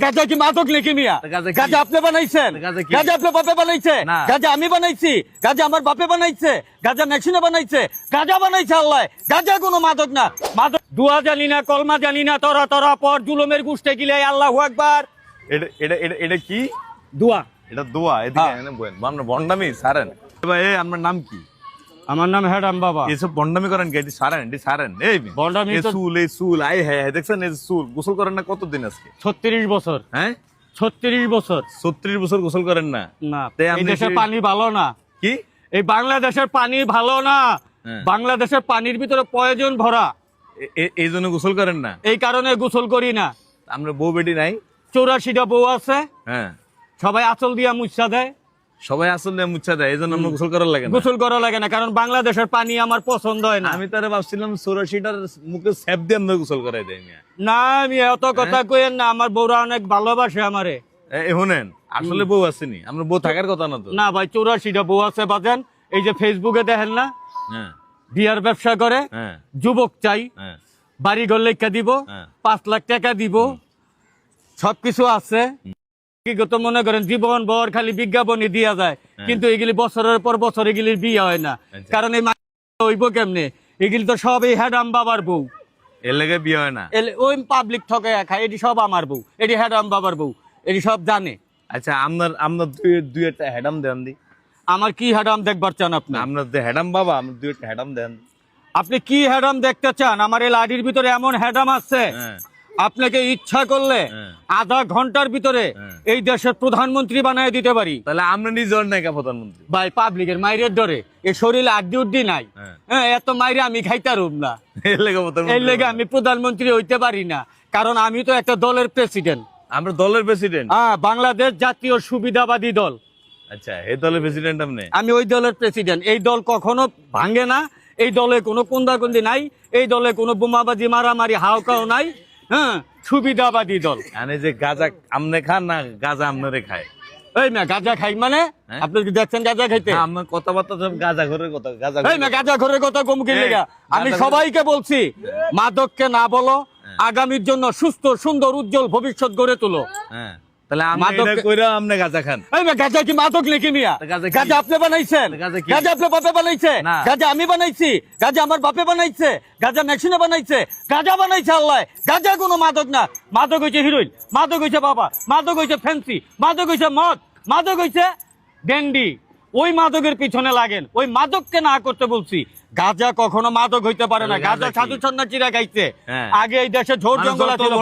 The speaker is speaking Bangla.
গাঁজা কি মাদক নাকি মিয়া? গাঁজা আপনি বানাইছেন? গাঁজা আপনার বাপে বানাইছে? গাঁজা আমি বানাইছি? গাঁজা আমার বাপে বানাইছে? গাঁজা মেশিনে বানাইছে? গাঁজা বানাইছে আল্লাহ। গাঁজা কোনো মাদক না। মাদক দুয়া জানি না, কলমা জানি না, তরা তরা পর জুলুমের গুষ্ঠে গিলে আল্লাহু আকবার। এটা কি দোয়া? এটা দোয়া। এদিকে বন্ডামি সারেন ভাই। আপনার নাম কি? আমার নাম হেডাম বাবা। এসব বন্ডামি করেন কি? সারেন এই বন্ডামি চুল আই হ্যাঁ দেখছেন এই চুল গোসল করেন না কতদিন আজকে? 36 বছর। হ্যাঁ 36 বছর। 36 বছর গোসল করেন না? না, এই দেশের পানি ভালো না। কি? এই বাংলাদেশের পানি ভালো না। বাংলাদেশের পানির ভিতরে পয়জন ভরা। এই জন্য গোসল করেন না? এই কারণে গোসল করি না। আমরা বউ বেটি নাই? 84টা বউ আছে। হ্যাঁ, সবাই আঁচল দিয়া মুচ্ছা দেয়। সবাই আসলে মুচ্ছা দেয়, এই জন্য আমরা গোসল করা লাগে না। গোসল করা লাগে না কারণ বাংলাদেশের পানি আমার পছন্দ হয় না। আমি তারা ভাবছিলাম 84টার মুখে স্যাপ দিয়ে আমরা গোসল করাই দেয়। না, আমি এত কথা কইেন না। আমার বউরা অনেক ভালোবাসে আমারে। শুনেন, আসলে বউ আসেনি, আমরা বউ থাকার কথা না তো। না ভাই, 84টা বউ আছে বাজেন। এই যে ফেসবুকে দেখেন না, বিয়ার ব্যবসা করে, যুবক চাই, বাড়ি ঘর লেখা দিব, 5 লাখ টাকা দিব, সবকিছু আছে। মনে করেন জীবন ভর খালি বিজ্ঞাপনই দিয়া যায়, কিন্তু এগুলি বছরের পর বছর এগুলির বিয়ে হয় না। কারণ এই হইব কেমনে? এগুলি তো সব এই হেডাম বাবার বউ। এর লেগে বিয়ে হয় না। ওই পাবলিক ঠকে খায়। এটি সব আমার বউ, এটি হেডাম বাবার বউ, এটি সব জানে। আচ্ছা, আপনার দুই একটা হেডাম দেন দি। আমার কি হেডাম দেখবার চান আপনি? আপনার হেডাম বাবা, আমার দুই একটা হেডাম দেন। আপনি কি হেডাম দেখতে চান? আমার এই লাডির ভিতরে এমন হেডাম আছে, আপনাকে ইচ্ছা করলে আধা ঘন্টার ভিতরে এই দেশের প্রধানমন্ত্রী বানায় দিতে পারি। তাহলে আমরা নিজের নাকি প্রধানমন্ত্রী? ভাই, পাবলিকের মাইরের ডরে এই শরীরে আড্ডি উড্ডি নাই। এত মাইরে আমি খাইতারুম না। এর লেগে আমি প্রধানমন্ত্রী হইতে পারি না, কারণ আমি তো একটা দলের প্রেসিডেন্ট। আমরা দলের প্রেসিডেন্ট? বাংলাদেশ জাতীয় সুবিধাবাদী দল। আচ্ছা, এই দলের প্রেসিডেন্ট আপনি? আমি ওই দলের প্রেসিডেন্ট। এই দল কখনো ভাঙে না। এই দলে কোনো কুন্দাকুন্দি নাই। এই দলে কোনো বোমাবাজি মারামারি হাওকাও নাই। সুবিধাবাদী দল। যে গাঁজা আমনে খান না গাঁজা আমনে খায়? এই না, গাঁজা খাই মানে আপনি কি দেখছেন গাঁজা খাইতে? আমার কথাবার্তা সব গাঁজা ঘরের কথা। গাঁজা ঘরের কথা কমকে লেগা আমি সবাইকে বলছি, মাদককে না বলো, আগামীর জন্য সুস্থ সুন্দর উজ্জ্বল ভবিষ্যৎ গড়ে তোলো। তাহলে গাঁজা খান? গাঁজা কি মাদক নাকি মিয়া? গাঁজা আপনি বানাইছেন? গাঁজা আপনার বাপে বানাইছে? গাঁজা আমি বানাইছি? গাঁজা আমার বাপে বানাইছে? গাঁজা মেশিনে বানাইছে? গাঁজা বানাইছে আল্লাহ। গাঁজা কোনো মাদক না। মাদক হইছে হিরোইন, মাদক হইছে বাবা, মাদক হইছে ফ্যান্সি, মাদক হইছে মদ, মাদক হইছে ড্যান্ডি। ওই মাদকের পিছনে লাগেন। ওই মাদককে না করতে বলছি। গাঁজা কখনো মাদক হইতে পারে না। গাঁজা সাধু সন্ন্যাসীরা গাইছে। আগে এই দেশে ঝোড় জঙ্গল ছিল।